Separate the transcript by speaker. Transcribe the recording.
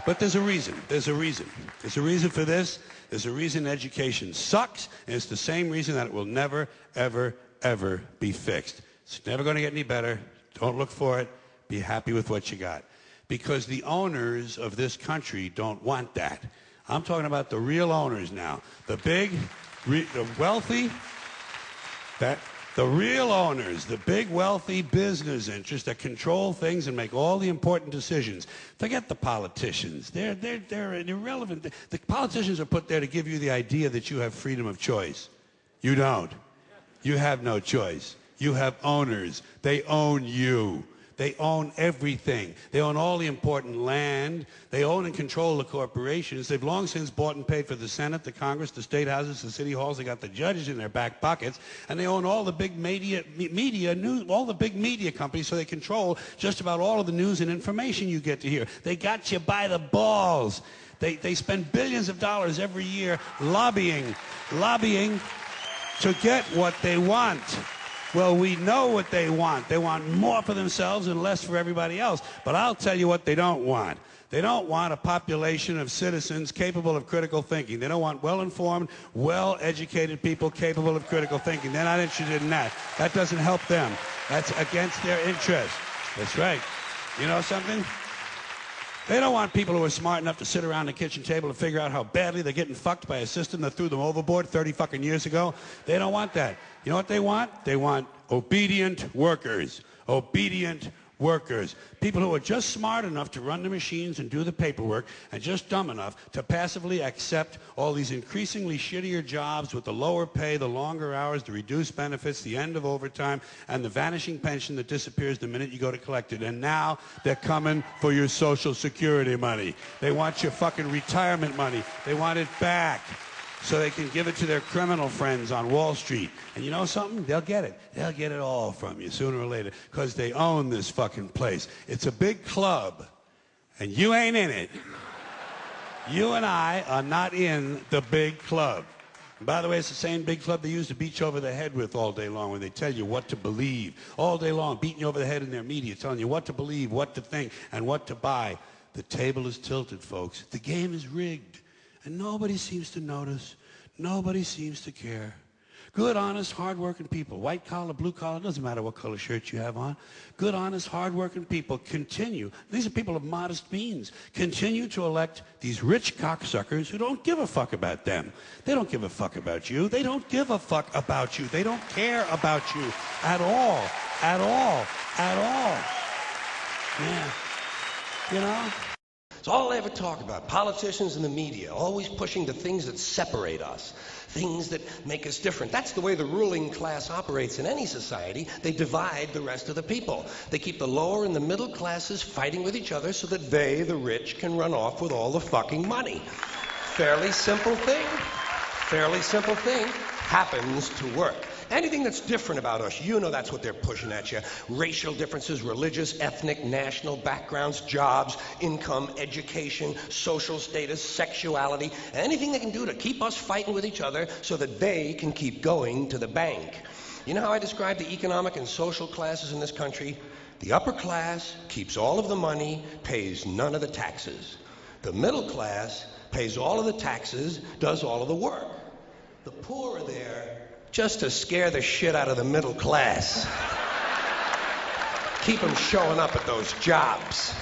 Speaker 1: But there's a reason. There's a reason. There's a reason for this. There's a reason education sucks, and it's the same reason that it will never, ever, ever be fixed. It's never going to get any better. Don't look for it. Be happy with what you got. Because the owners of this country don't want that. I'm talking about the real owners now. The big, the wealthy, the real owners, the big wealthy business interests that control things and make all the important decisions. Forget the politicians. They're irrelevant. The politicians are put there to give you the idea that you have freedom of choice. You don't. You have no choice. You have owners. They own you. They own everything. They own all the important land. They own and control the corporations. They've long since bought and paid for the Senate, the Congress, the state houses, the city halls. They got the judges in their back pockets, and they own all the big all the big media companies. So they control just about all of the news and information you get to hear. They got you by the balls. They spend billions of dollars every year lobbying to get what they want. Well, we know what they want. They want more for themselves and less for everybody else. But I'll tell you what they don't want. They don't want a population of citizens capable of critical thinking. They don't want well-informed, well-educated people capable of critical thinking. They're not interested in that. That doesn't help them. That's against their interest. That's right. You know something? They don't want people who are smart enough to sit around the kitchen table and figure out how badly they're getting fucked by a system that threw them overboard 30 fucking years ago. They don't want that. You know what they want? They want obedient workers. Obedient workers. People who are just smart enough to run the machines and do the paperwork and just dumb enough to passively accept all these increasingly shittier jobs with the lower pay, the longer hours, the reduced benefits, the end of overtime, and the vanishing pension that disappears the minute you go to collect it. And now they're coming for your Social Security money. They want your fucking retirement money. They want it back so they can give it to their criminal friends on Wall Street. And you know something? They'll get it. They'll get it all from you sooner or later because they own this fucking place. It's a big club, and you ain't in it. You and I are not in the big club. And by the way, it's the same big club they used to beat you over the head with all day long when they tell you what to believe. All day long, beating you over the head in their media, telling you what to believe, what to think, and what to buy. The table is tilted, folks. The game is rigged. And nobody seems to notice. Nobody seems to care. Good, honest, hard-working people, white collar, blue collar, doesn't matter what color shirt you have on. Good, honest, hard-working people continue. These are people of modest means. Continue to elect these rich cocksuckers who don't give a fuck about them. They don't give a fuck about you. They don't give a fuck about you. They don't care about you at all. At all. At all. Yeah. You know?
Speaker 2: It's all they ever talk about. Politicians and the media, always pushing the things that separate us, things that make us different. That's the way the ruling class operates in any society. They divide the rest of the people. They keep the lower and the middle classes fighting with each other so that they, the rich, can run off with all the fucking money. Fairly simple thing. Fairly simple thing. Happens to work. Anything that's different about us, you know that's what they're pushing at you. Racial differences, religious, ethnic, national backgrounds, jobs, income, education, social status, sexuality, anything they can do to keep us fighting with each other so that they can keep going to the bank. You know how I describe the economic and social classes in this country? The upper class keeps all of the money, pays none of the taxes. The middle class pays all of the taxes, does all of the work. The poor are there just to scare the shit out of the middle class. Keep them showing up at those jobs.